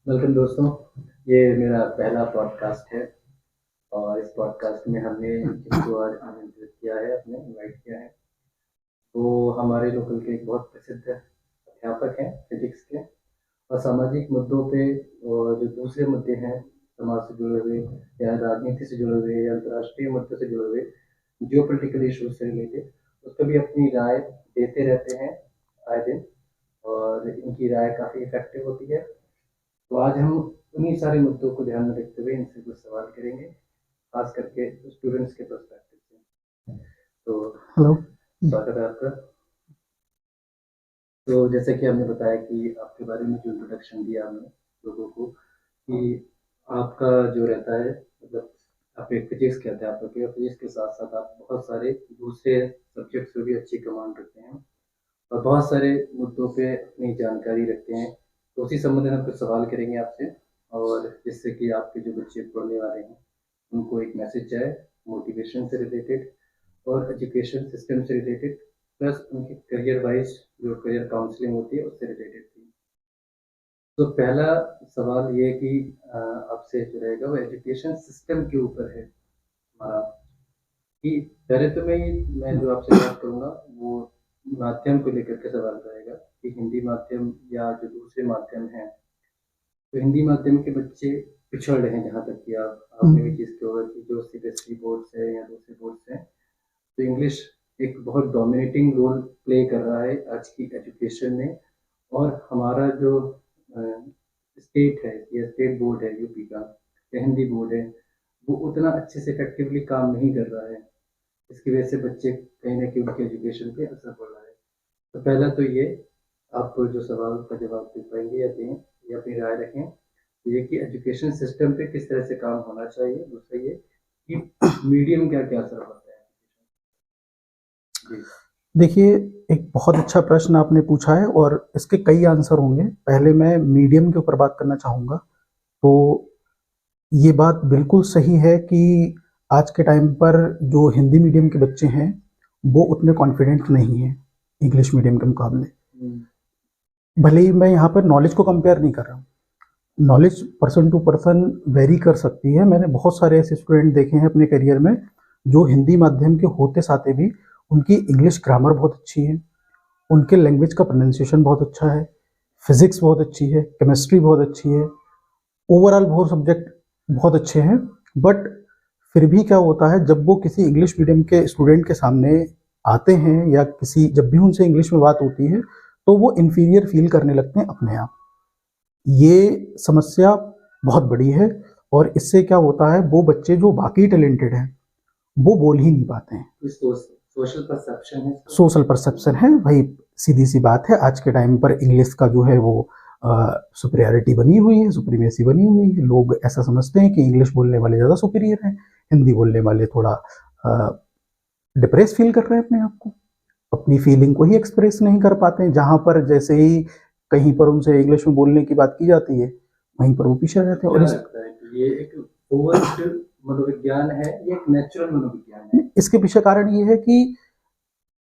Welcome दोस्तों, ये मेरा पहला पॉडकास्ट है और इस पॉडकास्ट में हमने जिनको आज आमंत्रित किया है, अपने इनवाइट किया है, वो हमारे लोकल के एक बहुत प्रसिद्ध अध्यापक हैं फिजिक्स के। और सामाजिक मुद्दों पे और जो दूसरे मुद्दे हैं समाज से जुड़े हुए या राजनीति से जुड़े हुए या अंतर्राष्ट्रीय मुद्दों से जुड़े हुए, जियो पोलिटिकल इशूज से रिलेटेड, उस पर भी अपनी राय देते रहते हैं आए दिन। और इनकी राय काफ़ी इफेक्टिव होती है। तो आज हम उन्हीं सारे मुद्दों को ध्यान में रखते हुए इनसे कुछ सवाल करेंगे, खास करके स्टूडेंट्स के पर्सपेक्टिव से। तो हेलो। स्वागत है आपका। तो जैसे कि हमने बताया कि आपके बारे में जो इंट्रोडक्शन दिया हमने लोगों को, कि आपका जो रहता है, मतलब आप एक फिजिक्स के अध्यापक है, फिजिक्स के साथ साथ आप बहुत सारे दूसरे सब्जेक्ट्स में भी अच्छी कमांड रखते हैं और बहुत सारे मुद्दों पे अपनी जानकारी रखते हैं। तो उसी संबंध में हम कुछ सवाल करेंगे आपसे, और जिससे कि आपके जो बच्चे पढ़ने वाले हैं उनको एक मैसेज जाए मोटिवेशन से रिलेटेड और एजुकेशन सिस्टम से रिलेटेड, प्लस उनके करियर वाइज जो करियर काउंसलिंग होती है उससे रिलेटेड थी। तो पहला सवाल ये कि आपसे जो रहेगा वो एजुकेशन सिस्टम के ऊपर है हमारा। कि पहले तो मैं जो आपसे बात करूँगा वो माध्यम को लेकर के सवाल रहेगा कि हिंदी माध्यम या जो दूसरे माध्यम हैं। तो हिंदी माध्यम के बच्चे पिछड़ रहे हैं, जहाँ तक कि आपने भी चीज़ कहा कि जो सीबीएसई बोर्ड से या दूसरे बोर्ड से, तो इंग्लिश एक बहुत डोमिनेटिंग रोल प्ले कर रहा है आज की एजुकेशन में। और हमारा जो स्टेट है या स्टेट बोर्ड है यूपी का या हिंदी बोर्ड है, वो उतना अच्छे से इफेक्टिवली काम नहीं कर रहा है। इसकी वजह से बच्चे कहीं ना कहीं उनके एजुकेशन पे असर पड़ रहा है। तो पहला तो ये, आप जो सवाल का जवाब दे पाएंगे या दें या अपनी राय रखें, तो ये कि एजुकेशन सिस्टम पे किस तरह से काम होना चाहिए। दूसरा ये कि मीडियम क्या क्या असर पड़ता है जी। देखिए, एक बहुत अच्छा प्रश्न आपने पूछा है और इसके कई आंसर होंगे। पहले मैं मीडियम के ऊपर बात करना चाहूँगा। तो ये बात बिल्कुल सही है कि आज के टाइम पर जो हिंदी मीडियम के बच्चे हैं, वो उतने कॉन्फिडेंट नहीं हैं इंग्लिश मीडियम के मुकाबले। भले ही मैं यहाँ पर नॉलेज को कंपेयर नहीं कर रहा हूँ। Knowledge person to person vary कर सकती है। मैंने बहुत सारे ऐसे स्टूडेंट देखे हैं अपने करियर में, जो हिंदी माध्यम के होते साथे भी उनकी इंग्लिश ग्रामर बहुत अच्छी है, उनके लैंग्वेज का प्रोनाउंसिएशन बहुत अच्छा है, फिजिक्स बहुत अच्छी है, केमिस्ट्री बहुत अच्छी है, ओवरऑल बहुत सब्जेक्ट बहुत अच्छे हैं। बट फिर भी क्या होता है, जब वो किसी इंग्लिश मीडियम के स्टूडेंट के सामने आते हैं या किसी जब भी उनसे इंग्लिश में बात होती है, तो वो इन्फीरियर फील करने लगते हैं अपने आप। ये समस्या बहुत बड़ी है और इससे क्या होता है, वो बच्चे जो वाकई टैलेंटेड हैं वो बोल ही नहीं पाते हैं। सोशल परसेप्शन है। सोशल परसेप्शन है भाई, सीधी सी बात है। आज के टाइम पर इंग्लिश का जो है वो सुपीरियरिटी बनी हुई है, सुप्रीमेसी बनी हुई है। लोग ऐसा समझते हैं कि इंग्लिश बोलने वाले ज़्यादा सुपीरियर हैं, हिंदी बोलने वाले थोड़ा डिप्रेस फील कर रहे हैं अपने आप को, अपनी फीलिंग को ही एक्सप्रेस नहीं कर पाते हैं। जहाँ पर जैसे ही कहीं पर उनसे इंग्लिश में बोलने की बात की जाती है, वहीं पर वो पीछे रहते हैं। और ये एक फोर्स्ड मनोविज्ञान है, ये एक नेचुरल मनोविज्ञान है। इसके पीछे कारण ये है कि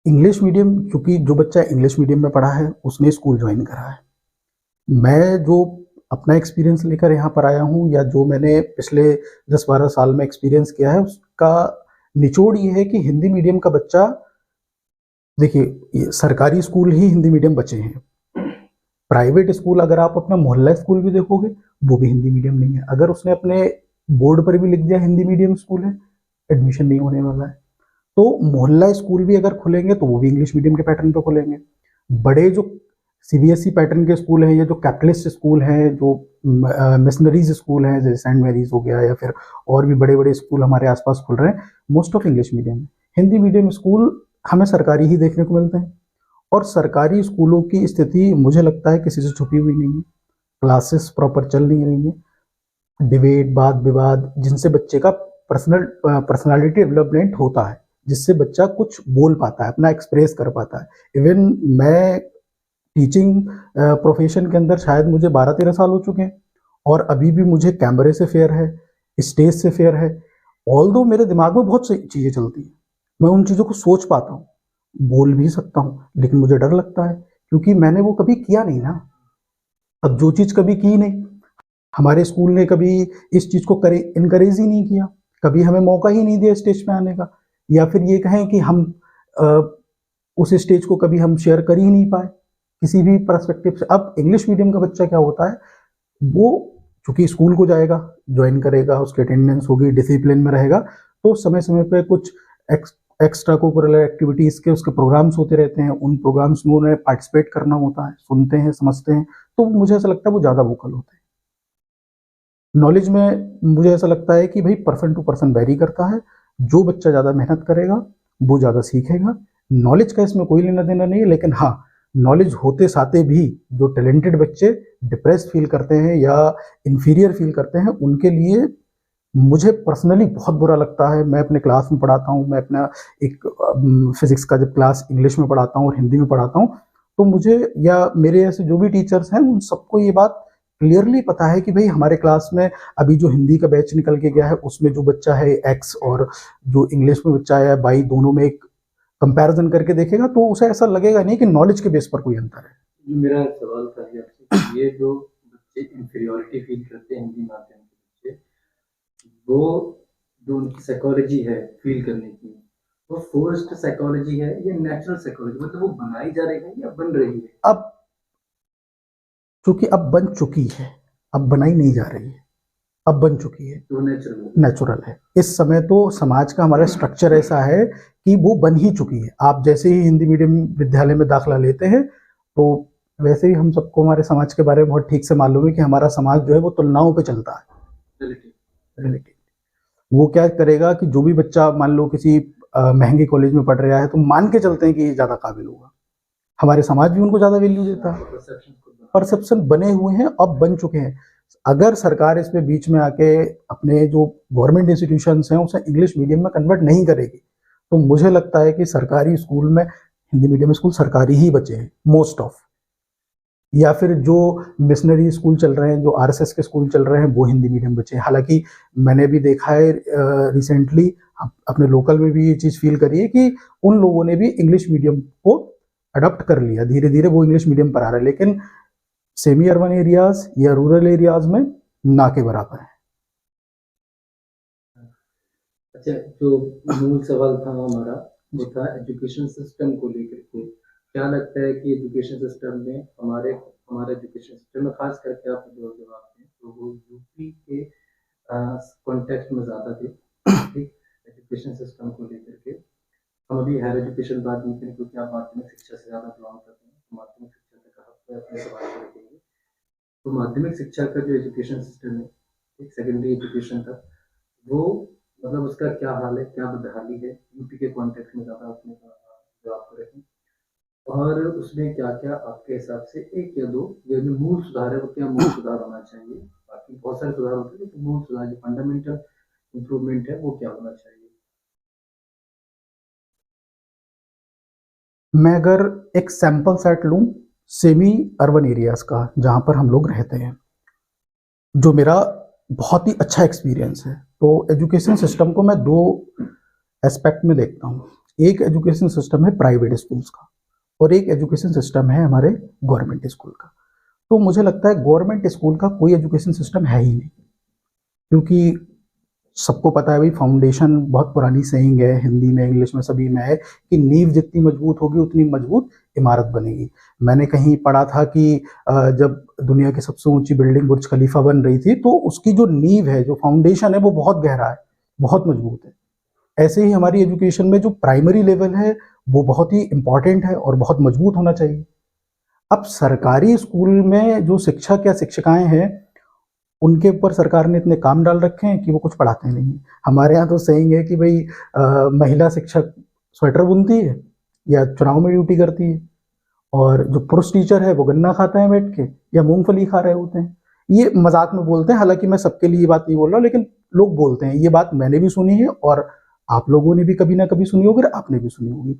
इंग्लिश मीडियम, क्योंकि जो बच्चा इंग्लिश मीडियम में पढ़ा है उसने स्कूल ज्वाइन करा है। मैं जो अपना एक्सपीरियंस लेकर यहाँ पर आया हूँ या जो मैंने पिछले 10-12 साल में एक्सपीरियंस किया है, उसका निचोड़ ये है कि हिंदी मीडियम का बच्चा, देखिए सरकारी स्कूल ही हिंदी मीडियम बचे हैं। प्राइवेट स्कूल अगर आप अपना मोहल्ला स्कूल भी देखोगे, वो भी हिंदी मीडियम नहीं है। अगर उसने अपने बोर्ड पर भी लिख दिया हिंदी मीडियम स्कूल है, एडमिशन नहीं होने वाला है। तो मोहल्ला स्कूल भी अगर खुलेंगे तो वो भी इंग्लिश मीडियम के पैटर्न पे खुलेंगे। बड़े जो सीबीएसई पैटर्न के स्कूल हैं या जो कैपिटलिस्ट स्कूल हैं, जो मिशनरीज स्कूल हैं जैसे सेंट मैरीज हो गया, या फिर और भी बड़े बड़े स्कूल हमारे आसपास खुल रहे हैं, मोस्ट ऑफ इंग्लिश मीडियम है। हिंदी मीडियम स्कूल हमें सरकारी ही देखने को मिलते हैं। और सरकारी स्कूलों की स्थिति मुझे लगता है किसी से छुपी हुई नहीं है। क्लासेस प्रॉपर चल नहीं रही है, डिबेट, वाद विवाद, जिनसे बच्चे का पर्सनालिटी डेवलपमेंट होता है, जिससे बच्चा कुछ बोल पाता है, अपना एक्सप्रेस कर पाता है। इवन मैं टीचिंग प्रोफेशन के अंदर शायद मुझे 12-13 साल हो चुके हैं और अभी भी मुझे कैमरे से फेयर है, स्टेज से फेयर है। ऑल्दो मेरे दिमाग में बहुत सी चीज़ें चलती हैं, मैं उन चीज़ों को सोच पाता हूँ, बोल भी सकता हूँ, लेकिन मुझे डर लगता है क्योंकि मैंने वो कभी किया नहीं ना। अब जो चीज़ कभी की नहीं, हमारे स्कूल ने कभी इस चीज़ को करे इनकरेज ही नहीं किया, कभी हमें मौका ही नहीं दिया स्टेज पे आने का, या फिर ये कहें कि हम उस स्टेज को कभी हम शेयर कर ही नहीं पाए किसी भी पर्सपेक्टिव से। अब इंग्लिश मीडियम का बच्चा क्या होता है, वो चूंकि स्कूल को जाएगा, ज्वाइन करेगा, उसकी अटेंडेंस होगी, डिसिप्लिन में रहेगा, तो समय समय पे कुछ एक्स्ट्रा कोकुलर एक्टिविटीज़ के उसके प्रोग्राम्स होते रहते हैं, उन प्रोग्राम्स में उन्हें पार्टिसिपेट करना होता है, सुनते हैं, समझते हैं, तो मुझे ऐसा लगता है वो ज़्यादा वोकल होते हैं। नॉलेज में मुझे ऐसा लगता है कि भाई पर्सन टू पर्सन वेरी करता है, जो बच्चा ज़्यादा मेहनत करेगा वो ज़्यादा सीखेगा। नॉलेज का इसमें कोई लेना देना नहीं है, लेकिन हाँ, नॉलेज होते साथे भी जो टैलेंटेड बच्चे डिप्रेस्ड फील करते हैं या इन्फीरियर फील करते हैं, उनके लिए मुझे पर्सनली बहुत बुरा लगता है। मैं अपने क्लास में पढ़ाता हूँ, मैं अपना एक फिजिक्स का जब क्लास इंग्लिश में पढ़ाता हूँ और हिंदी में पढ़ाता हूँ, तो मुझे या मेरे ऐसे जो भी टीचर्स हैं उन सबको ये बात क्लियरली पता है कि भाई हमारे क्लास में अभी जो हिंदी का बैच निकल के गया है उसमें जो बच्चा है एक्स और जो इंग्लिश में बच्चा है वाई, दोनों में एक कंपैरिजन करके देखेगा तो उसे ऐसा लगेगा नहीं कि नॉलेज के बेस पर कोई अंतर है। मेरा सवाल था ये आपसे, ये जो बच्चे इंफीरियॉरिटी फील करते हैं हिंदी माध्यम के बच्चे, वो जो उनकी साइकोलॉजी है फील करने की, वो फोर्स्ड साइकोलॉजी है या नेचुरल साइकोलॉजी, मतलब वो बनाई जा रही है या बन रही है? अब चूंकि अब बन चुकी है, अब बनाई नहीं जा रही है, अब बन चुकी है, तो नेचुरल है। इस समय तो समाज का हमारा स्ट्रक्चर ऐसा है कि वो बन ही चुकी है। आप जैसे ही हिंदी मीडियम विद्यालय में दाखिला लेते हैं तो वैसे ही हम सबको हमारे समाज के बारे में बहुत ठीक से मालूम है कि हमारा समाज जो है वो तुलनाओं पे चलता है, रिलेटिव। वो क्या करेगा कि जो भी बच्चा मान लो किसी महंगे कॉलेज में पढ़ रहा है तो मान के चलते हैं कि ये ज़्यादा काबिल होगा, हमारे समाज भी उनको ज़्यादा वैल्यू देता है। परसेप्शन बने हुए हैं, अब बन चुके हैं। अगर सरकार इसमें बीच में आके अपने जो गवर्नमेंट इंस्टीट्यूशंस हैं उसे इंग्लिश मीडियम में कन्वर्ट नहीं करेगी तो मुझे लगता है कि सरकारी स्कूल में हिंदी मीडियम स्कूल सरकारी ही बचे हैं मोस्ट ऑफ, या फिर जो मिशनरी स्कूल चल रहे हैं, जो आरएसएस के स्कूल चल रहे हैं वो हिंदी मीडियम बचे हैं। हालांकि मैंने भी देखा है रिसेंटली अपने लोकल में भी ये चीज़ फील करी है कि उन लोगों ने भी इंग्लिश मीडियम को अडॉप्ट कर लिया, धीरे धीरे वो इंग्लिश मीडियम पर आ रहा है, लेकिन सेमी अर्बन एरियाज या रूरल एरियाज में ना के बराबर है। अच्छा, जो मूल सवाल था हमारा वो था एजुकेशन सिस्टम को लेकर के। क्या लगता है कि एजुकेशन सिस्टम में हमारे एजुकेशन सिस्टम में खास करके आप जो जवाब दें तो वो यूपी के कॉन्टेक्स्ट में ज़्यादा थे, ठीक, एजुकेशन सिस्टम को लेकर के। हम अभी हायर एजुकेशन बात नहीं करें क्योंकि आप माध्यमिक शिक्षा से ज़्यादा बिलोंग करते हैं, तो माध्यमिक शिक्षा तक आप अपने सवाल को रखेंगे। तो माध्यमिक शिक्षा का जो एजुकेशन सिस्टम है, एक सेकेंडरी एजुकेशन तक, वो मतलब उसका क्या हाल है, क्या बदहाली है यूपी के कॉन्टेक्स्ट में, ज़्यादा अपने जवाब को रखें, और उसमें क्या क्या आपके हिसाब से एक या दो ये जो मूल सुधार है वो क्या मूल सुधार होना चाहिए? बाकी बहुत सारे सुधार होते हैं लेकिन मूल सुधार जो फंडामेंटल इम्प्रूवमेंट है वो क्या होना चाहिए? मैं अगर एक सैंपल सेट लूं सेमी अर्बन एरियाज का जहां पर हम लोग रहते हैं, जो मेरा बहुत ही अच्छा एक्सपीरियंस है, तो एजुकेशन सिस्टम को मैं दो एस्पेक्ट में देखता हूँ। एक एजुकेशन सिस्टम है प्राइवेट स्कूल्स का और एक एजुकेशन सिस्टम है हमारे गवर्नमेंट स्कूल का। तो मुझे लगता है गवर्नमेंट स्कूल का कोई एजुकेशन सिस्टम है ही नहीं, क्योंकि सबको पता है भाई फाउंडेशन, बहुत पुरानी सेइंग है हिंदी में इंग्लिश में सभी में है कि नींव जितनी मजबूत होगी उतनी मजबूत इमारत बनेगी। मैंने कहीं पढ़ा था कि जब दुनिया की सबसे ऊंची बिल्डिंग बुर्ज खलीफा बन रही थी तो उसकी जो नींव है, जो फाउंडेशन है, वो बहुत गहरा है, बहुत मजबूत है। ऐसे ही हमारी एजुकेशन में जो प्राइमरी लेवल है वो बहुत ही इंपॉर्टेंट है और बहुत मजबूत होना चाहिए। अब सरकारी स्कूल में जो शिक्षक या शिक्षिकाएं हैं उनके ऊपर सरकार ने इतने काम डाल रखे हैं कि वो कुछ पढ़ाते नहीं। हमारे यहाँ तो सेइंग है कि भाई महिला शिक्षक स्वेटर बुनती है या चुनाव में ड्यूटी करती है और जो पुरुष टीचर है वो गन्ना खाता है बैठ के या मूंगफली खा रहे होते हैं। ये मजाक में बोलते हैं, हालांकि मैं सबके लिए ये बात नहीं बोल रहा, लेकिन लोग बोलते हैं। ये बात मैंने भी सुनी है और आप लोगों ने भी कभी ना कभी सुनी होगी, आपने भी सुनी होगी।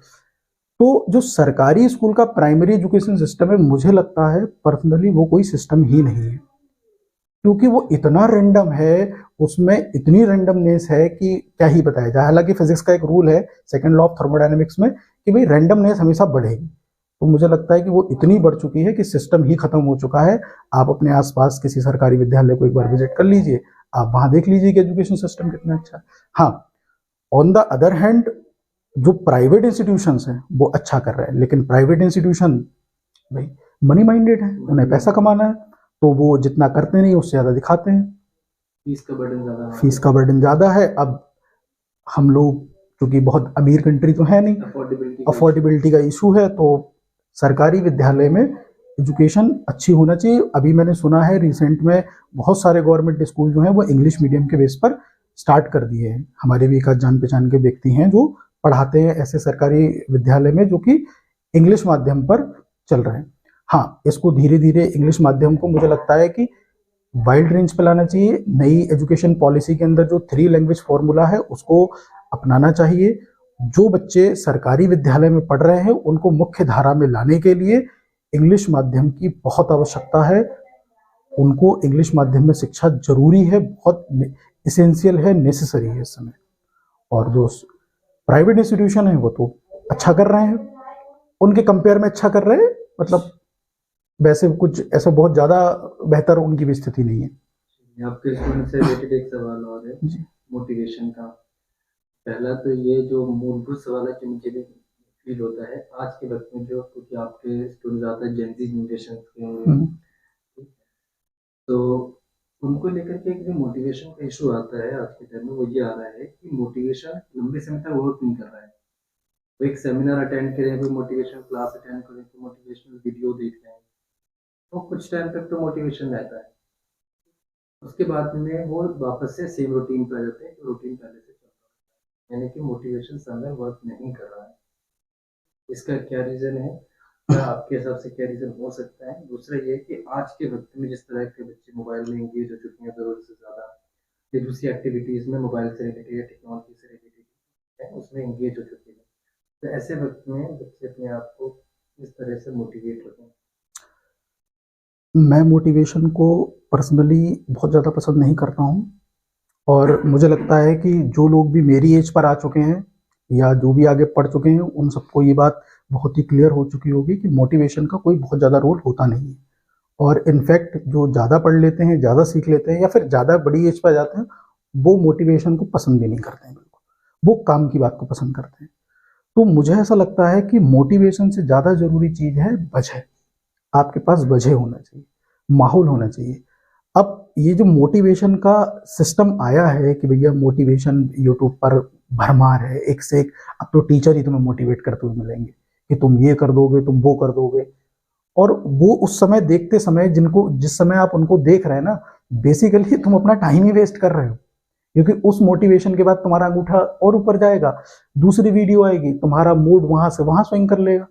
तो जो सरकारी स्कूल का प्राइमरी एजुकेशन सिस्टम है, मुझे लगता है पर्सनली वो कोई सिस्टम ही नहीं है, क्योंकि वो इतना रैंडम है, उसमें इतनी रैंडमनेस है कि क्या ही बताया जाए। हालांकि फिजिक्स का एक रूल है, सेकंड लॉ ऑफ थर्मोडायनेमिक्स में, कि भाई रैंडमनेस हमेशा बढ़ेगी। तो मुझे लगता है कि वो इतनी बढ़ चुकी है कि सिस्टम ही खत्म हो चुका है। आप अपने आसपास किसी सरकारी विद्यालय को एक बार विजिट कर लीजिए, आप वहां देख लीजिए कि एजुकेशन सिस्टम कितना अच्छा है। हाँ, ऑन द अदर हैंड जो प्राइवेट इंस्टीट्यूशंस हैं वो अच्छा कर रहे हैं, लेकिन प्राइवेट इंस्टीट्यूशन भाई मनी माइंडेड है, उन्हें पैसा कमाना है, तो वो जितना करते नहीं उससे ज्यादा दिखाते हैं। फीस का बर्डन ज्यादा है। फीस का बर्डन ज्यादा है। अब हम लोग क्योंकि बहुत अमीर कंट्री तो है नहीं, अफोर्डेबिलिटी का इशू है, तो सरकारी विद्यालय में एजुकेशन अच्छी होना चाहिए। अभी मैंने सुना है रिसेंट में बहुत सारे गवर्नमेंट स्कूल जो हैं वो इंग्लिश मीडियम के बेस पर स्टार्ट कर दिए हैं। हमारे भी एक आध जान पहचान के व्यक्ति हैं जो पढ़ाते हैं ऐसे सरकारी विद्यालय में जो कि इंग्लिश माध्यम पर चल रहे हैं। हाँ, इसको धीरे धीरे इंग्लिश माध्यम को मुझे लगता है कि वाइल्ड रेंज पे लाना चाहिए। नई एजुकेशन पॉलिसी के अंदर जो 3 लैंग्वेज फॉर्मूला है उसको अपनाना चाहिए। जो बच्चे सरकारी विद्यालय में पढ़ रहे हैं उनको मुख्य धारा में लाने के लिए इंग्लिश माध्यम की बहुत आवश्यकता है। उनको इंग्लिश माध्यम में शिक्षा जरूरी है, बहुत इसेंशियल है, नेसेसरी है इस समय। और जो प्राइवेट इंस्टीट्यूशन है वो तो अच्छा कर रहे हैं, उनके कंपेयर में अच्छा कर रहे हैं, मतलब वैसे कुछ ऐसा बहुत ज्यादा बेहतर उनकी भी स्थिति नहीं है। आपके स्टूडेंट से रिलेटेड एक सवाल और है मोटिवेशन का। पहला तो ये जो मूलभूत सवाल है जो मुझे भी फील होता है आज के वक्त में, जो क्योंकि आपके स्टूडेंट ज़्यादा जेन ज़ी जनरेशन के होंगे, तो उनको लेकर के एक जो मोटिवेशन का इशू आता है आज के टाइम में वो ये आ रहा है कि मोटिवेशन लंबे समय तक वर्क नहीं कर रहा है। वो एक सेमिनार अटेंड करें, कोई मोटिवेशन क्लास अटेंड करें, कोई मोटिवेशनल वीडियो देख रहे हैं, तो कुछ टाइम तक तो मोटिवेशन रहता है, उसके बाद में वो वापस से सेम रूटीन पे आ जाते हैं जो रूटीन पहले से चल रहा है, यानी कि मोटिवेशन समय वर्क नहीं कर रहा है। इसका क्या रीज़न है, क्या आपके हिसाब से क्या रीज़न हो सकता है? दूसरा ये कि आज के वक्त में जिस तरह के बच्चे मोबाइल में इंगेज हो चुके हैं ज़रूरत से ज़्यादा, या दूसरी एक्टिविटीज़ में मोबाइल से रिलेटेड या टेक्नोलॉजी से रिलेटेड है उसमें इंगेज हो चुके हैं, तो ऐसे वक्त में बच्चे अपने आप को किस तरह से मोटिवेट रखें? मैं मोटिवेशन को पर्सनली बहुत ज़्यादा पसंद नहीं करता हूँ, और मुझे लगता है कि जो लोग भी मेरी एज पर आ चुके हैं या जो भी आगे पढ़ चुके हैं उन सबको ये बात बहुत ही क्लियर हो चुकी होगी कि मोटिवेशन का कोई बहुत ज़्यादा रोल होता नहीं है। और इनफैक्ट जो ज़्यादा पढ़ लेते हैं, ज़्यादा सीख लेते हैं या फिर ज़्यादा बड़ी एज पर जाते हैं, वो मोटिवेशन को पसंद भी नहीं करते हैं बिल्कुल, वो काम की बात को पसंद करते हैं। तो मुझे ऐसा लगता है कि मोटिवेशन से ज़्यादा ज़रूरी चीज़ है वजह। आपके पास वजह होना चाहिए, माहौल होना चाहिए। अब ये जो मोटिवेशन का सिस्टम आया है कि भैया मोटिवेशन यूट्यूब पर भरमार है, एक से एक, अब तो टीचर ही तुम्हें मोटिवेट करते हुए मिलेंगे कि तुम ये कर दोगे, तुम वो कर दोगे। और वो उस समय देखते समय जिस समय आप उनको देख रहे हैं ना, बेसिकली तुम अपना टाइम ही वेस्ट कर रहे हो, क्योंकि उस मोटिवेशन के बाद तुम्हारा अंगूठा और ऊपर जाएगा, दूसरी वीडियो आएगी, तुम्हारा मूड वहां से वहां स्विंग कर लेगा,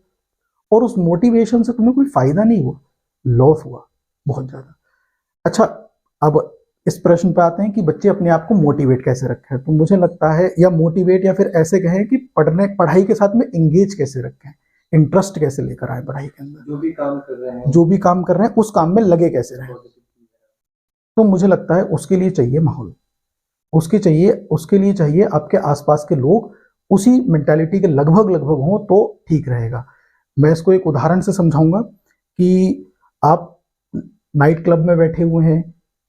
और उस मोटिवेशन से तुम्हें कोई फायदा नहीं हुआ, लॉस हुआ बहुत ज्यादा। अच्छा, अब इस प्रश्न पे आते हैं कि बच्चे अपने आप को मोटिवेट कैसे रखें। तो मुझे लगता है, या मोटिवेट या फिर ऐसे कहें कि पढ़ाई के साथ में इंगेज कैसे रखें, इंटरेस्ट कैसे लेकर आए पढ़ाई के अंदर, जो भी काम कर रहे हैं उस काम में लगे कैसे रहें। तो मुझे लगता है उसके लिए चाहिए माहौल, उसके लिए चाहिए आपके आसपास के लोग उसी मेंटालिटी के लगभग हों तो ठीक रहेगा। मैं इसको एक उदाहरण से समझाऊंगा कि आप नाइट क्लब में बैठे हुए हैं,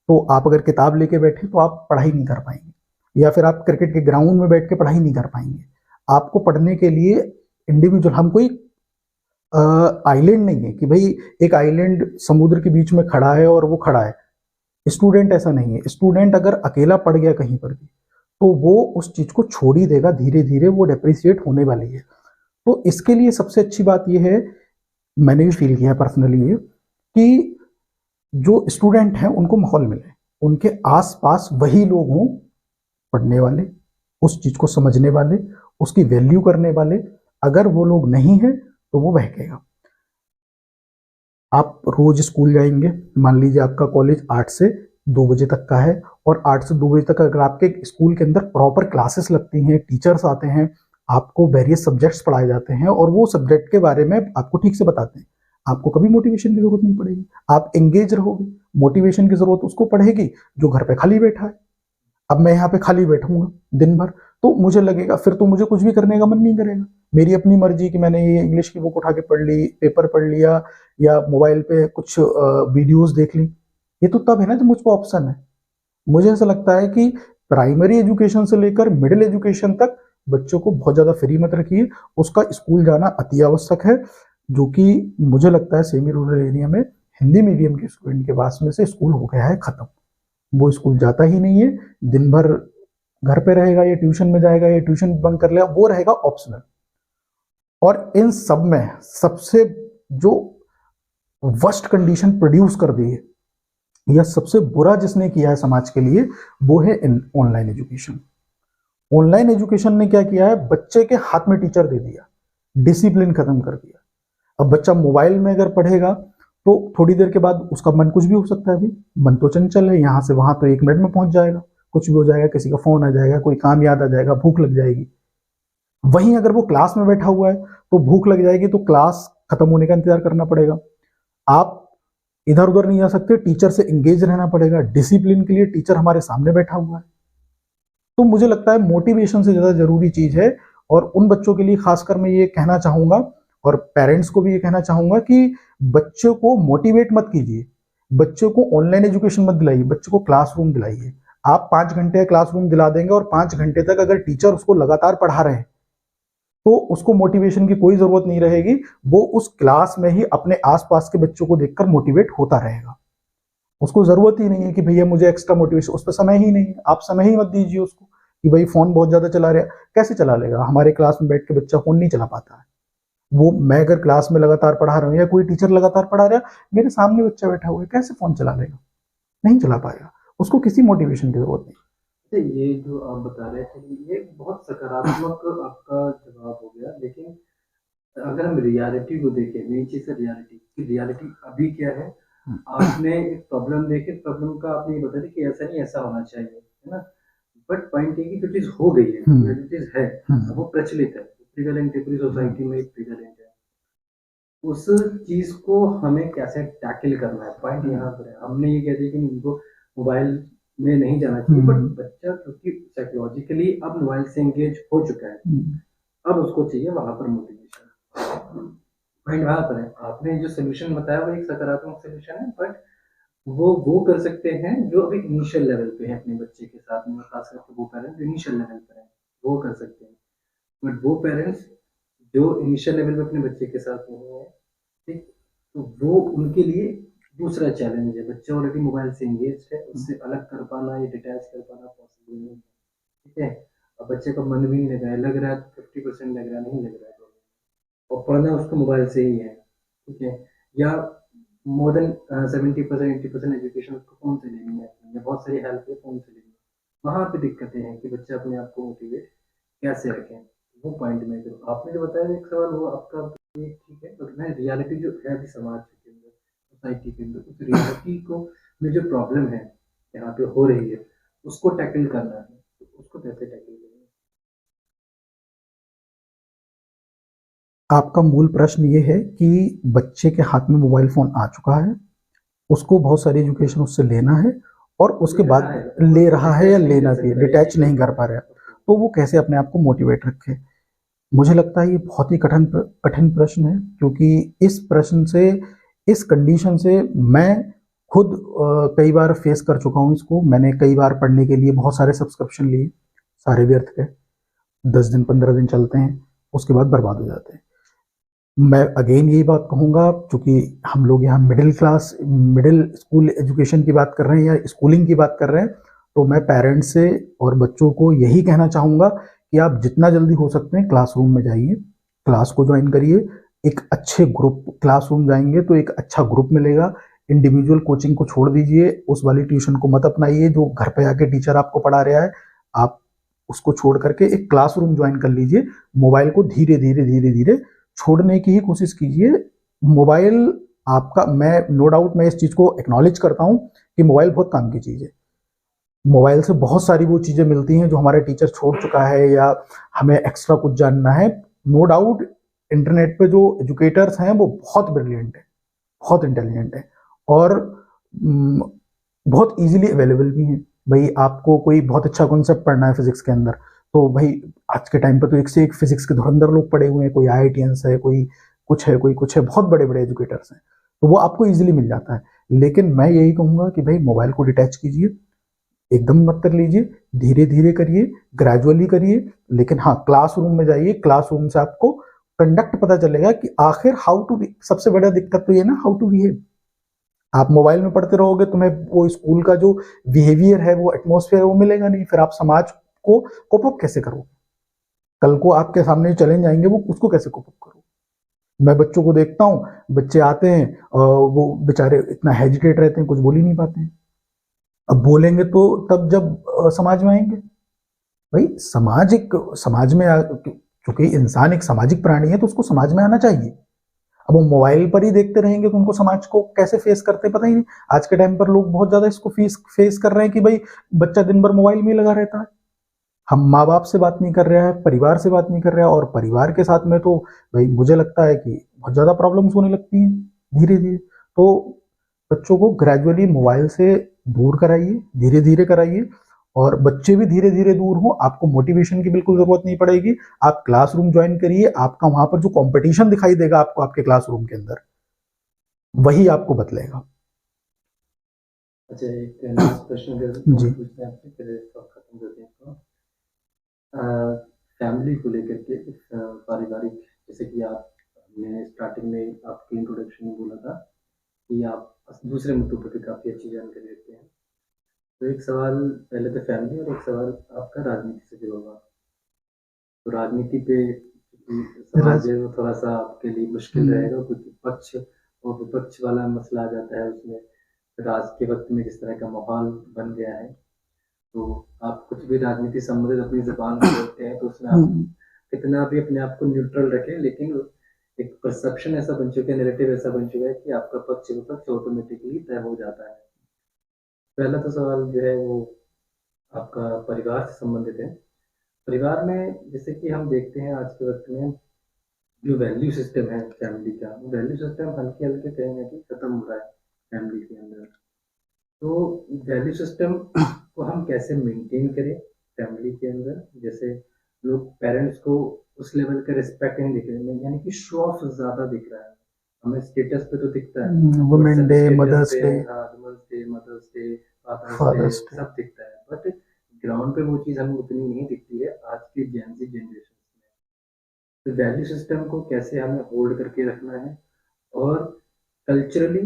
तो आप अगर किताब लेके बैठे तो आप पढ़ाई नहीं कर पाएंगे, या फिर आप क्रिकेट के ग्राउंड में बैठ के पढ़ाई नहीं कर पाएंगे। आपको पढ़ने के लिए इंडिविजुअल, हम कोई आइलैंड नहीं है कि भाई एक आइलैंड समुद्र के बीच में खड़ा है और वो खड़ा है। स्टूडेंट ऐसा नहीं है। स्टूडेंट अगर अकेला पड़ गया कहीं पर भी तो वो उस चीज को छोड़ ही देगा, धीरे धीरे वो डेप्रिसिएट होने वाली है। तो इसके लिए सबसे अच्छी बात यह है, मैंने भी फील किया पर्सनली ये, कि जो स्टूडेंट हैं उनको माहौल मिले, उनके आसपास वही लोग हों पढ़ने वाले, उस चीज को समझने वाले, उसकी वैल्यू करने वाले। अगर वो लोग नहीं है तो वो बहकेगा। आप रोज स्कूल जाएंगे, मान लीजिए आपका कॉलेज 8 से 2 बजे तक का है, और 8 से 2 बजे तक अगर आपके स्कूल के अंदर प्रॉपर क्लासेस लगती हैं, टीचर्स आते हैं, आपको वेरियस सब्जेक्ट्स पढ़ाए जाते हैं और वो सब्जेक्ट के बारे में आपको ठीक से बताते हैं, आपको कभी मोटिवेशन की जरूरत नहीं पड़ेगी, आप एंगेज रहोगे। मोटिवेशन की जरूरत उसको पड़ेगी जो घर पे खाली बैठा है। अब मैं यहाँ पे खाली बैठूंगा दिन भर, तो मुझे लगेगा फिर तो मुझे कुछ भी करने का मन नहीं करेगा। मेरी अपनी मर्जी कि मैंने ये इंग्लिश की बुक उठा के पढ़ ली, पेपर पढ़ लिया या मोबाइल पे कुछ वीडियोस देख ली, ये तो तब है ना जब मुझ पर ऑप्शन है। मुझे ऐसा लगता है कि प्राइमरी एजुकेशन से लेकर मिडिल एजुकेशन तक बच्चों को बहुत ज़्यादा फ्री मत रखिए, उसका स्कूल जाना अति आवश्यक है, जो कि मुझे लगता है सेमी रूरल एरिया में हिंदी मीडियम के स्टूडेंट के पास में से स्कूल हो गया है खत्म। वो स्कूल जाता ही नहीं है, दिन भर घर पे रहेगा या ट्यूशन में जाएगा या ट्यूशन बंक कर लेगा, वो रहेगा ऑप्शनल। और इन सब में सबसे जो वर्स्ट कंडीशन प्रोड्यूस कर दी है या सबसे बुरा जिसने किया है समाज के लिए, वो है ऑनलाइन एजुकेशन। ऑनलाइन एजुकेशन ने क्या किया है, बच्चे के हाथ में टीचर दे दिया, डिसिप्लिन खत्म कर दिया। अब बच्चा मोबाइल में अगर पढ़ेगा तो थोड़ी देर के बाद उसका मन कुछ भी हो सकता है, अभी मन तो चंचल है, यहाँ से वहां तो 1 मिनट में पहुंच जाएगा, कुछ भी हो जाएगा, किसी का फोन आ जाएगा, कोई काम याद आ जाएगा, भूख लग जाएगी। वहीं अगर वो क्लास में बैठा हुआ है तो भूख लग जाएगी तो क्लास खत्म होने का इंतजार करना पड़ेगा, आप इधर उधर नहीं जा सकते, टीचर से इंगेज रहना पड़ेगा, डिसिप्लिन के लिए टीचर हमारे सामने बैठा हुआ है। तो मुझे लगता है मोटिवेशन से ज्यादा जरूरी चीज है। और उन बच्चों के लिए खासकर मैं ये कहना चाहूंगा और पेरेंट्स को भी ये कहना चाहूंगा कि बच्चों को मोटिवेट मत कीजिए, बच्चों को ऑनलाइन एजुकेशन मत दिलाइए, बच्चों को क्लासरूम दिलाइए। आप 5 घंटे क्लासरूम दिला देंगे और 5 घंटे तक अगर टीचर उसको लगातार पढ़ा रहे हैं तो उसको मोटिवेशन की कोई जरूरत नहीं रहेगी, वो उस क्लास में ही अपने आसपास के बच्चों को देखकर मोटिवेट होता रहेगा। उसको जरूरत ही नहीं है कि भैया मुझे एक्स्ट्रा मोटिवेशन, उस पर समय ही नहीं है, आप समय ही मत दीजिए उसको कि भाई फोन बहुत ज्यादा चला रहा है। कैसे चला लेगा, हमारे क्लास में बैठ के बच्चा फोन नहीं चला पाता है। वो मैं अगर क्लास में लगातार पढ़ा रहा हूँ या कोई टीचर लगातार पढ़ा रहा है, मेरे सामने बच्चा बैठा हुआ है, कैसे फोन चला लेगा, नहीं चला पाएगा, उसको किसी मोटिवेशन की जरूरत नहीं। ये जो आप बता रहे थे ये बहुत सकारात्मक आपका जवाब हो गया, लेकिन अगर हम रियलिटी को देखें, मेन चीज है रियलिटी कि रियलिटी अभी क्या है। आपने एक प्रॉब्लम देखी, प्रॉब्लम का आपने ये बता दिया कि ऐसा नहीं ऐसा होना चाहिए, है ना। बट पॉइंट ये कि जो चीज हो गई है, जो चीज है वो प्रचलित है, प्रिवेलेंट है, पूरी सोसाइटी में प्रिवेलेंट है, उस चीज को हमें कैसे टैकल करना है, पॉइंट यहाँ पर है। हमने ये कह दिया कि उनको मोबाइल में नहीं जाना चाहिए, बट बच्चा क्योंकि साइकोलॉजिकली अब मोबाइल से एंगेज हो चुका है, अब उसको चाहिए वहां पर मोटिवेशन, पॉइंट वहां पर है। आपने जो सोल्यूशन बताया वो एक सकारात्मक सोल्यूशन है, बट वो कर सकते हैं जो अभी इनिशियल लेवल पे है अपने बच्चे के साथ में, खास करके वो पेरेंट्स जो इनिशियल लेवल पर है वो कर सकते हैं। बट वो पेरेंट्स जो इनिशियल लेवल पे अपने बच्चे के साथ नहीं है, ठीक, तो वो उनके लिए दूसरा चैलेंज है। बच्चा ऑलरेडी मोबाइल से एंगेज है, उससे अलग कर पाना या डिटैच कर पाना पॉसिबल नहीं है, ठीक है। अब बच्चे का मन भी नहीं लग रहा है, लग रहा है तो 50% लग रहा है, नहीं लग रहा है तो, और पढ़ना उसको मोबाइल से ही है, ठीक है। या मोर देन 70% 80% एजुकेशन उसको फोन से लेनी है, या बहुत सारी हेल्प है फोन से लेनी है। वहाँ पे दिक्कतें हैं कि बच्चा अपने आप को मोटिवेट कैसे रखें, वो पॉइंट में जो आपने जो बताया एक सवाल वो आपका ठीक है, बट मैं रियलिटी जो है अभी समाज के अंदर, सोसाइटी के अंदर, उस रियलिटी को में जो प्रॉब्लम है यहाँ पे हो रही है उसको टैकल करना है, तो उसको कैसे टैकल करेंगे। आपका मूल प्रश्न ये है कि बच्चे के हाथ में मोबाइल फोन आ चुका है, उसको बहुत सारी एजुकेशन उससे लेना है और उसके बाद ले रहा है या लेना चाहिए, डिटैच नहीं कर पा रहा है, तो वो कैसे अपने आप को मोटिवेट रखे। मुझे लगता है ये बहुत ही कठिन प्रश्न है, क्योंकि इस प्रश्न से, इस कंडीशन से मैं खुद कई बार फेस कर चुका हूँ इसको। मैंने कई बार पढ़ने के लिए बहुत सारे सब्सक्रिप्शन लिए, सारे व्यर्थ गए, 10 दिन 15 दिन चलते हैं, उसके बाद बर्बाद हो जाते हैं। मैं अगेन यही बात कहूँगा, क्योंकि हम लोग यहाँ मिडिल स्कूल एजुकेशन की बात कर रहे हैं या स्कूलिंग की बात कर रहे हैं, तो मैं पेरेंट्स से और बच्चों को यही कहना चाहूँगा कि आप जितना जल्दी हो सकते हैं क्लासरूम में जाइए, क्लास को ज्वाइन करिए। एक अच्छे ग्रुप, क्लासरूम जाएंगे तो एक अच्छा ग्रुप मिलेगा। इंडिविजुअल कोचिंग को छोड़ दीजिए, उस वाली ट्यूशन को मत अपनाइए जो घर पे आके टीचर आपको पढ़ा रहा है, आप उसको छोड़ करके एक क्लासरूम ज्वाइन कर लीजिए। मोबाइल को धीरे धीरे धीरे धीरे छोड़ने की ही कोशिश कीजिए। मोबाइल आपका, मैं नो डाउट मैं इस चीज़ को एक्नॉलेज करता हूँ कि मोबाइल बहुत काम की चीज़ है। मोबाइल से बहुत सारी वो चीज़ें मिलती हैं जो हमारा टीचर छोड़ चुका है या हमें एक्स्ट्रा कुछ जानना है। नो डाउट इंटरनेट पे जो एजुकेटर्स हैं वो बहुत ब्रिलियंट है, बहुत इंटेलिजेंट है और बहुत इजीली अवेलेबल भी हैं। भाई आपको कोई बहुत अच्छा कॉन्सेप्ट पढ़ना है फिजिक्स के अंदर, तो भाई आज के टाइम पे तो एक से एक फिजिक्स के धुरंधर लोग पड़े हुए हैं, कोई आईआईटीएंस है, कोई कुछ है, कोई कुछ है, बहुत बड़े बड़े एजुकेटर्स हैं, तो वो आपको इजीली मिल जाता है। लेकिन मैं यही कहूंगा कि भाई मोबाइल को डिटैच कीजिए, एकदम मत कर लीजिए, धीरे धीरे करिए, ग्रेजुअली करिए। लेकिन हाँ, क्लासरूम में जाइए, क्लासरूम से आपको कंडक्ट पता चलेगा कि आखिर हाउ टू, सबसे बड़ा दिक्कत तो ये ना, हाउ टू बिहेव। आप मोबाइल में पढ़ते रहोगे, तुम्हें वो स्कूल का जो बिहेवियर है, वो एटमोसफेयर वो मिलेगा नहीं, फिर आप समाज को कोप अप कैसे करोगे? कल को आपके सामने चैलेंज आएंगे, वो उसको कैसे कोप अप करोगे? मैं बच्चों को देखता हूँ, बच्चे आते हैं, वो बेचारे इतना हेजिटेट रहते हैं, कुछ बोल ही नहीं पाते हैं। अब बोलेंगे तो तब जब समाज में आएंगे। भाई समाज में चूंकि इंसान एक सामाजिक प्राणी है, तो उसको समाज में आना चाहिए। अब वो मोबाइल पर ही देखते रहेंगे तो उनको समाज को कैसे फेस करते पता ही नहीं। आज के टाइम पर लोग बहुत ज्यादा इसको फेस कर रहे हैं कि भाई बच्चा दिन भर मोबाइल में ही लगा रहता है, हम माँ बाप से बात नहीं कर रहा है, परिवार से बात नहीं कर रहा है, और परिवार के साथ में तो भाई मुझे लगता है कि बहुत ज्यादा प्रॉब्लम्स होने लगती हैं धीरे धीरे। तो बच्चों को ग्रेजुअली मोबाइल से दूर कराइए, धीरे धीरे कराइए, और बच्चे भी धीरे धीरे दूर हो। आपको मोटिवेशन की बिल्कुल जरूरत नहीं पड़ेगी, आप क्लासरूम ज्वाइन करिए, आपका वहां पर जो कंपटीशन दिखाई देगा आपको आपके क्लासरूम के अंदर, वही आपको बदलेगा। अच्छा, एक लास्ट प्रश्न जी। पूछते हैं आपसे, फिर सब खत्म करते हैं इसको। फैमिली को लेकर के पारिवारिक, जैसे कि आपने स्टार्टिंग में आपके इंट्रोडक्शन में बोला था कि आप दूसरे मुद्दों पर भी काफ़ी अच्छी जानकारी रखते हैं। तो एक सवाल पहले तो फैमिली, और एक सवाल आपका राजनीति से जुड़ा हुआ। तो राजनीति पे क्योंकि सवाल जो है वो थोड़ा सा आपके लिए मुश्किल रहेगा, क्योंकि पक्ष और विपक्ष वाला मसला आ जाता है उसमें। फिर आज के वक्त में जिस तरह का माहौल बन गया है, तो आप कुछ भी राजनीति संबंधित अपनी जबान में बोलते हैं, तो उसमें आप कितना भी अपने आप को न्यूट्रल रखें, लेकिन एक परसेप्शन ऐसा बन चुका है, नैरेटिव ऐसा बन चुका है कि आपका पक्ष विपक्ष ऑटोमेटिकली तय हो जाता है। पहला तो सवाल जो है वो आपका परिवार से संबंधित है। परिवार में जैसे कि हम देखते हैं आज के वक्त में जो वैल्यू सिस्टम है फैमिली का, वो वैल्यू सिस्टम हल्के हल्के कहीं ना कहीं खत्म हो रहा है फैमिली के अंदर। तो वैल्यू सिस्टम को हम कैसे मेंटेन करें फैमिली के अंदर? जैसे लोग पेरेंट्स को उस लेवल का रिस्पेक्ट नहीं दिख रहे हैं, यानी कि शो ऑफ ज्यादा दिख रहा है। हमें स्टेटस पे तो दिखता है, women day, mother's day, mother's day, father's day, सब दिखता है, बट ग्राउंड पे वो चीज हमें उतनी नहीं दिखती है आज की जेनजी जनरेशन में। तो वैल्यू सिस्टम को कैसे हमें होल्ड करके रखना है, और कल्चरली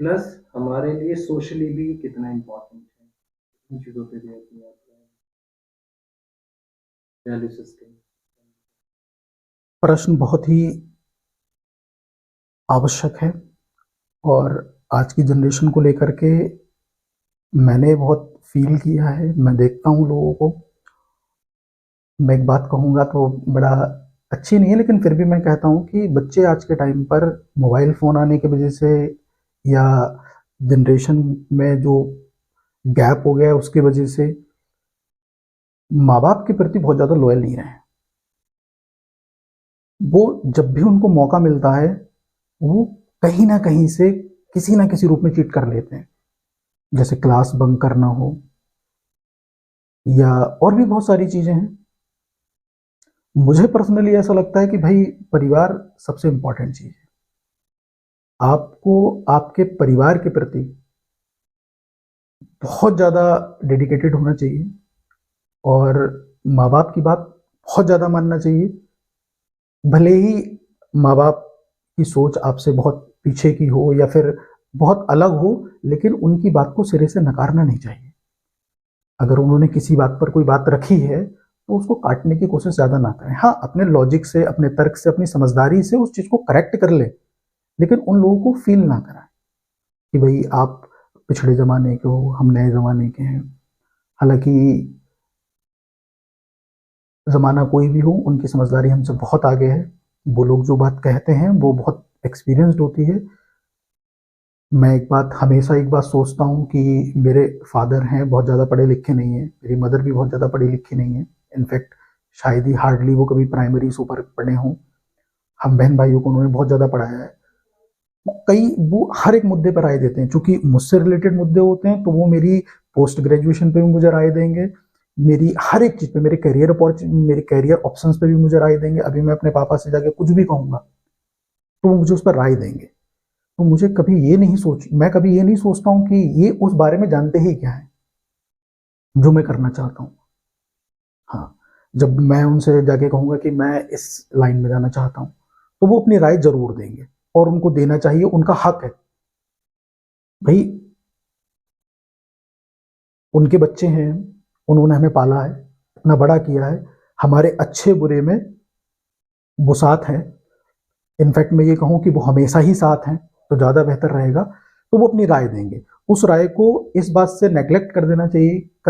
प्लस हमारे लिए सोशली भी कितना इम्पोर्टेंट है, इन चीज़ों पे भी अपनी वैल्यू सिस्टम। प्रश्न बहुत ही आवश्यक है, और आज की जनरेशन को लेकर के मैंने बहुत फील किया है, मैं देखता हूँ लोगों को। मैं एक बात कहूँगा तो बड़ा अच्छी नहीं है, लेकिन फिर भी मैं कहता हूँ कि बच्चे आज के टाइम पर मोबाइल फ़ोन आने की वजह से, या जनरेशन में जो गैप हो गया है उसकी वजह से, माँ बाप के प्रति बहुत ज़्यादा लॉयल नहीं रहे। वो जब भी उनको मौका मिलता है, वो कहीं ना कहीं से किसी ना किसी रूप में चीट कर लेते हैं, जैसे क्लास बंक करना हो, या और भी बहुत सारी चीज़ें हैं। मुझे पर्सनली ऐसा लगता है कि भाई परिवार सबसे इंपॉर्टेंट चीज़ है। आपको आपके परिवार के प्रति बहुत ज़्यादा डेडिकेटेड होना चाहिए, और माँ बाप की बात बहुत ज़्यादा मानना चाहिए। भले ही माँ बाप की सोच आपसे बहुत पीछे की हो या फिर बहुत अलग हो, लेकिन उनकी बात को सिरे से नकारना नहीं चाहिए। अगर उन्होंने किसी बात पर कोई बात रखी है तो उसको काटने की कोशिश ज़्यादा ना करें। हाँ, अपने लॉजिक से, अपने तर्क से, अपनी समझदारी से उस चीज़ को करेक्ट कर ले, लेकिन उन लोगों को फील ना कराएं कि भाई आप पिछड़े ज़माने के हो, हम नए ज़माने के हैं। हालांकि ज़माना कोई भी हो, उनकी समझदारी हमसे बहुत आगे है। वो लोग जो बात कहते हैं वो बहुत एक्सपीरियंस्ड होती है। मैं हमेशा एक बात सोचता हूँ कि मेरे फादर हैं, बहुत ज़्यादा पढ़े लिखे नहीं हैं, मेरी मदर भी बहुत ज़्यादा पढ़ी लिखी नहीं है। इनफैक्ट शायद ही हार्डली वो कभी प्राइमरी से ऊपर पढ़े हों। हम बहन भाइयों को उन्होंने बहुत ज़्यादा पढ़ाया है। वो हर एक मुद्दे पर राय देते हैं, चूंकि मुझसे रिलेटेड मुद्दे होते हैं तो वो मेरी पोस्ट ग्रेजुएशन पे भी मुझे राय देंगे, मेरी हर एक चीज़ पे, मेरे करियर ऑप्शंस पे भी मुझे राय देंगे। अभी मैं अपने पापा से जाके कुछ भी कहूँगा तो वो मुझे उस पर राय देंगे। तो मैं कभी ये नहीं सोचता हूँ कि ये उस बारे में जानते ही क्या है जो मैं करना चाहता हूँ। हाँ, जब मैं उनसे जाके कहूँगा कि मैं इस लाइन में जाना चाहता हूँ, तो वो अपनी राय ज़रूर देंगे और उनको देना चाहिए, उनका हक है। भई उनके बच्चे हैं, उन्होंने हमें पाला है, इतना बड़ा किया है, हमारे अच्छे-बुरे में वो साथ हैं। इनफैक्ट मैं ये कहूँ कि वो हमेशा ही साथ हैं, तो ज़्यादा बेहतर रहेगा। तो वो अपनी राय देंगे। उस राय को इस बात से नेगलेक्ट कर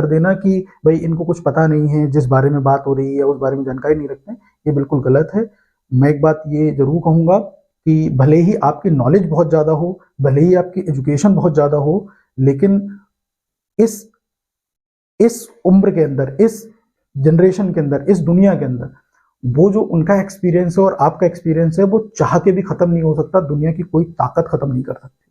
देना कि भई इनको कुछ पता नहीं है, जिस बारे में बात हो रही है, उस बारे में जानकारी नहीं रखते हैं, ये बिल्कुल गलत है। मैं एक बात ये ज़रूर कहूँगा कि भले ही आपकी नॉलेज बहुत ज़्यादा हो, भले ही आपकी एजुकेशन बहुत ज़्यादा हो, लेकिन इस इस उम्र के अंदर, इस जनरेशन के अंदर, इस दुनिया के अंदर, वो जो उनका एक्सपीरियंस है और आपका एक्सपीरियंस है, वो चाह के भी खत्म नहीं हो सकता। दुनिया की कोई ताकत खत्म नहीं कर सकती।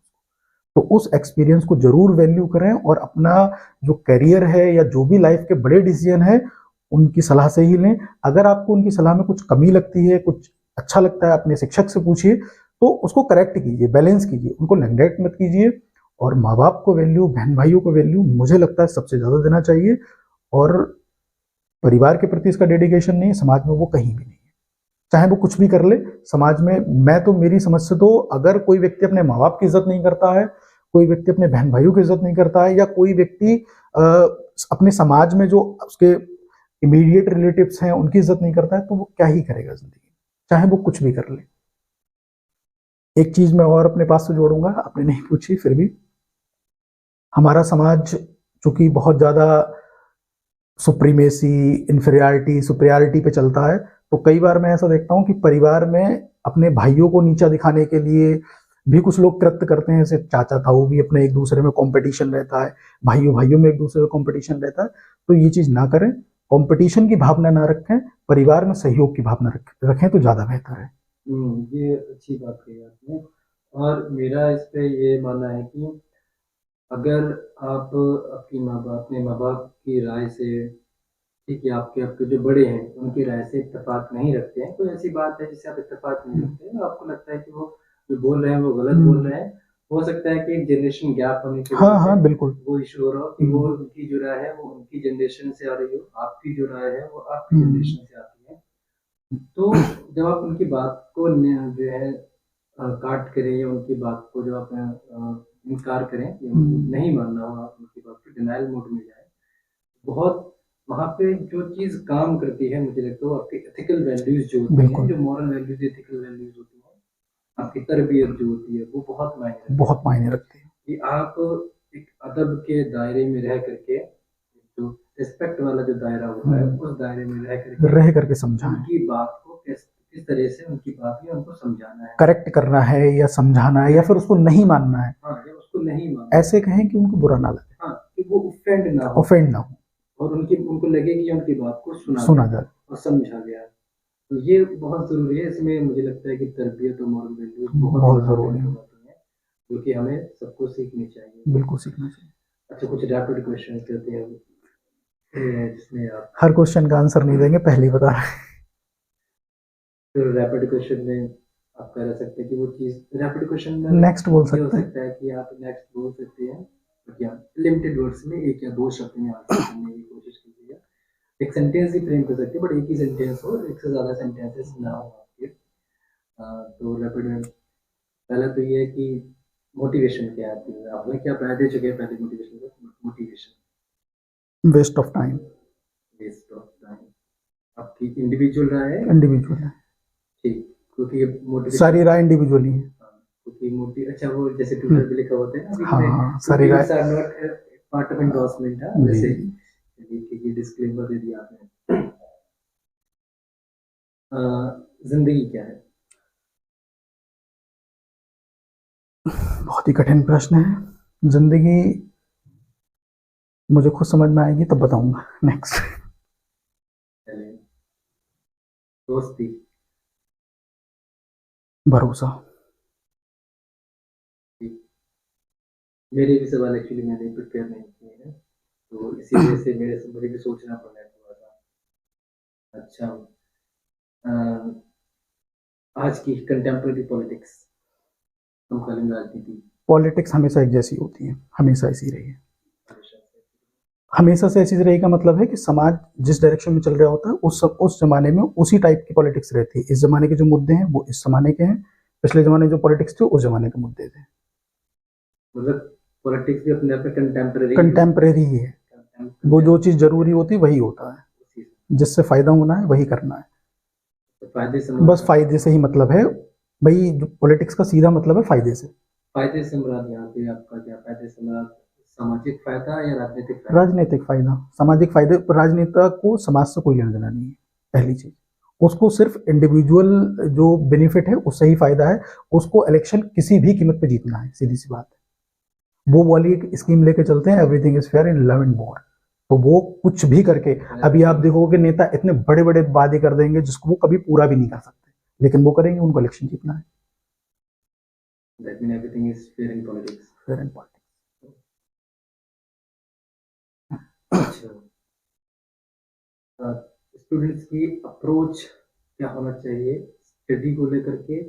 तो उस एक्सपीरियंस को जरूर वैल्यू करें और अपना जो करियर है या जो भी लाइफ के बड़े डिसीजन है, उनकी सलाह से ही लें। अगर आपको उनकी सलाह में कुछ कमी लगती है, कुछ अच्छा लगता है, अपने शिक्षक से पूछिए, तो उसको करेक्ट कीजिए, बैलेंस कीजिए, उनको नेग्लेक्ट मत कीजिए। और माँ बाप को वैल्यू, बहन भाइयों को वैल्यू मुझे लगता है सबसे ज्यादा देना चाहिए। और परिवार के प्रति इसका डेडिकेशन नहीं है, समाज में वो कहीं भी नहीं है। चाहे वो कुछ भी कर ले समाज में। मैं तो, मेरी समझ से तो, अगर कोई व्यक्ति अपने माँ बाप की इज्जत नहीं करता है, कोई व्यक्ति अपने बहन भाइयों की इज्जत नहीं करता है, या कोई व्यक्ति अपने समाज में जो उसके इमीडिएट रिलेटिव्स हैं उनकी इज्जत नहीं करता है, तो वो क्या ही करेगा जिंदगी में, चाहे वो कुछ भी कर ले। एक चीज मैं और अपने पास से जोड़ूंगा, आपने नहीं पूछी फिर भी। हमारा समाज चूंकि बहुत ज्यादा सुप्रीमेसी, इंफीरियरिटी, सुपीरियरिटी पे चलता है, तो कई बार मैं ऐसा देखता हूँ कि परिवार में अपने भाइयों को नीचा दिखाने के लिए भी कुछ लोग कृत्य करते हैं। जैसे चाचा ताऊ भी अपने एक दूसरे में कंपटीशन रहता है, भाइयों भाइयों में एक दूसरे में कंपटीशन रहता है। तो ये चीज ना करें, कंपटीशन की भावना ना रखें, परिवार में सहयोग की भावना रखें तो ज्यादा बेहतर है। ये अच्छी बात कही आपने। और मेरा इस पे ये मानना है कि अगर आप अपने माँ बाप की राय से, ठीक है, आपके आपके जो बड़े हैं उनकी राय से इत्तेफाक नहीं रखते हैं, तो ऐसी बात है जिससे आप इत्तेफाक नहीं रखते हैं, आपको लगता है कि वो जो बोल रहे हैं वो गलत बोल रहे हैं। हो सकता है कि एक जनरेशन गैप होने की हाँ वजह हाँ से बिल्कुल। वो इशू हो रहा हो कि वो उनकी जो राय है वो उनकी जनरेशन से आ रही हो, आपकी जो राय है वो आपकी जनरेशन से आती है। तो जब आप उनकी बात को जो है काट करें, या उनकी बात को जब आप इनकार करें, या उनको नहीं मानना हो, आप उनकी बात को डिनायल मोड में जाए, बहुत वहाँ पे जो चीज़ काम करती है मुझे लगता है वो आपकी एथिकल वैल्यूज जो होती हैं, जो मॉरल वैल्यूज, एथिकल वैल्यूज होती हैं, आपकी तरबियत जो होती है वो बहुत मायने रखती है कि आप एक अदब के दायरे में रह करके, जो रिस्पेक्ट वाला जो दायरा होता है उस दायरे में रह करके समझाएं, उनकी बात को किस तरह से उनकी बात में उनको समझाना है, करेक्ट करना है या समझाना है, या फिर उसको नहीं मानना है। हाँ, या उसको नहीं मानना, ऐसे कहें कि उनको बुरा ना लगे, हाँ, कि वो ऑफेंड ना हो, और उनको लगे कि उनकी बात को सुना जाए और समझा गया। तो ये बहुत जरूरी है। इसमें मुझे लगता है कि तरबियत और मॉरल वैल्यूज बहुत जरूरी है, जो कि हमें सबको सीखनी चाहिए। बिल्कुल सीखना चाहिए। अच्छा, कुछ रैपिड क्वेश्चन करते हैं जिसमें आप हर क्वेश्चन का आंसर नहीं देंगे, पहले ही बता रहे हैं। तो रैपिड क्वेश्चन में आप कह सकते हैं कि वो चीज रैपिड क्वेश्चन में नेक्स्ट बोल सकते हैं, हो सकता है कि आप नेक्स्ट बोल सकते हैं, बट या लिमिटेड वर्ड्स में एक या दो शब्द में आंसर करने की कोशिश कीजिएगा। एक सेंटेंस ही फ्रेम कर सकते हैं, बट एक ही सेंटेंस हो, एक से ज्यादा सेंटेंसेस ना हो आपके। तो रैपिड में पहला तो ये है कि मोटिवेशन क्या है आपने क्या पढ़ा दे चुके हैं पहले मोटिवेशन को? Motivation waste of time, waste of time आपकी इंडिविजुअल राय है, इंडिविजुअल है, ठीक, क्योंकि मोटिवेशन सारी राय इंडिविजुअली है। क्योंकि अच्छा, वो जैसे ट्विटर पे लिखा होता है ना, हाँ, सारी राय are not part of endorsement है, वैसे ये डिस्क्लेमर दे दिया आपने। जिंदगी क्या है? बहुत ही कठिन प्रश्न है। जिंदगी मुझे खुद समझ में आएगी तब बताऊंगा। नेक्स्ट। दोस्ती, भरोसा। मेरे भी सवाल एक्चुअली मैंने प्रिपेयर नहीं किए हैं, तो इसी वजह से मुझे भी सोचना पड़ रहा है थोड़ा सा। अच्छा, अ, आज की कंटेम्प्रेरी पॉलिटिक्स, समकालीन राजनीति, पॉलिटिक्स हमेशा एक जैसी होती है, हमेशा ऐसी रही है। हमेशा से हमेशा से ऐसी रही का मतलब है कि समाज जिस डायरेक्शन में चल रहा होता है उस जमाने में उसी टाइप की पॉलिटिक्स रहती है। इस जमाने के जो मुद्दे हैं वो इस जमाने के हैं, पिछले जमाने जो पॉलिटिक्स थे उस जमाने के मुद्दे थे। मतलब पॉलिटिक्स भी अपने आप में कंटेम्प्रेरी है, कंटेम्प्रेरी ही है, वो जो चीज़ जरूरी होती है वही होता है, जिससे फायदा होना है वही करना है, तो फायदे से बस फायदे से ही मतलब है भाई। पॉलिटिक्स का सीधा मतलब है फायदे से। फायदे से मुराद यहाँ पे आपका क्या, फायदे से मुराद सामाजिक फायदा या राजनीतिक फायदा? राजनीतिक फायदा, सामाजिक फायदे, राजनेता को समाज से कोई लेना देना नहीं है, पहली चीज। उसको सिर्फ इंडिविजुअल जो बेनिफिट है उससे ही फायदा है। उसको इलेक्शन किसी भी कीमत पे जीतना है, सीधी सी बात है। वो वाली एक स्कीम लेके चलते हैं, everything is fair in love and war. तो वो कुछ भी करके, अभी आप देखोगे नेता इतने बड़े बड़े वादे कर देंगे जिसको वो कभी पूरा भी नहीं कर सकते, लेकिन वो करेंगे, उनको इलेक्शन जीतना है। That means everything is fair in politics. Fair and politics. अच्छा, स्टूडेंट्स की अप्रोच क्या होना चाहिए स्टडी को लेकर के,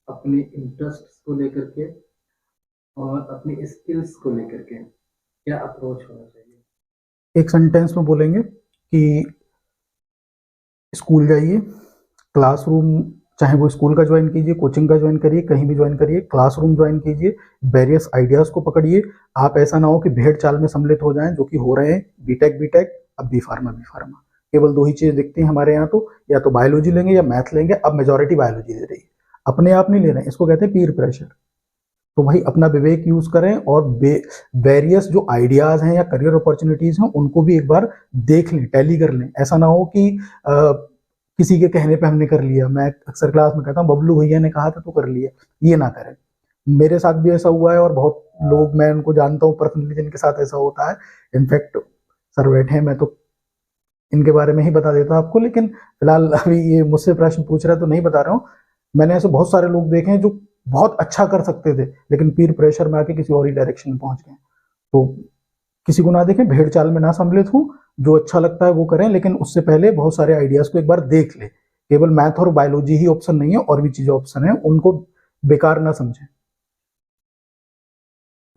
अपने इंटरेस्ट को लेकर के और अपनी स्किल्स को लेकर के, क्या अप्रोच होना चाहिए? एक सेंटेंस में बोलेंगे कि स्कूल जाइए, क्लासरूम, चाहे वो स्कूल का ज्वाइन कीजिए, कोचिंग का ज्वाइन करिए, कहीं भी ज्वाइन करिए, क्लासरूम ज्वाइन कीजिए, वेरियस आइडियाज़ को पकड़िए। आप ऐसा ना हो कि भेड़ चाल में सम्मिलित हो जाएं, जो कि हो रहे हैं। बीटेक बीटेक, अब बी फार्मा बी फार्मा, केवल दो ही चीज़ दिखती हैं हमारे यहाँ तो, या तो बायोलॉजी लेंगे या मैथ लेंगे। अब मेजोरिटी बायोलॉजी दे रही है, अपने आप नहीं ले रहे हैं, इसको कहते हैं पीर प्रेशर। तो भाई अपना विवेक यूज करें और वेरियस जो आइडियाज हैं या करियर अपॉर्चुनिटीज हैं उनको भी एक बार देख लें, टैली कर लें। ऐसा ना हो कि किसी के कहने पे हमने कर लिया। मैं अक्सर क्लास में कहता हूँ बबलू भैया ने कहा था तो कर लिया, ये ना करें। मेरे साथ भी ऐसा हुआ है और बहुत लोग मैं उनको जानता हूँ पर्सनली जिनके साथ ऐसा होता है। इनफैक्ट सर बैठे हैं, मैं तो इनके बारे में ही बता देता आपको, लेकिन फिलहाल अभी ये मुझसे प्रश्न पूछ रहा है तो नहीं बता रहा हूँ। मैंने ऐसे बहुत सारे लोग देखे हैं जो बहुत अच्छा कर सकते थे लेकिन पीर प्रेशर में आके किसी और ही डायरेक्शन में पहुंच गए। तो किसी को ना देखें, भेड़ चाल में ना सम्मिलित हूँ, जो अच्छा लगता है वो करें, लेकिन उससे पहले बहुत सारे आइडियाज को एक बार देख ले। केवल मैथ और बायोलॉजी ही ऑप्शन नहीं है, और भी चीजें ऑप्शन है, उनको बेकार ना समझें।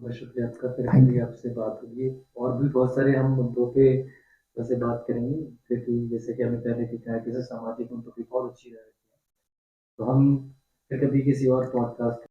बहुत शुक्रिया आपका, फिर थैंक हमारी यू। आपसे बात होगी और भी बहुत सारे हम मुद्दों पे वैसे बात करेंगे, क्योंकि जैसे कि हमें पहले दिखा है कि सामाजिक मुद्दों की बहुत अच्छी रहती है। तो हम फिर कभी किसी और पॉडकास्ट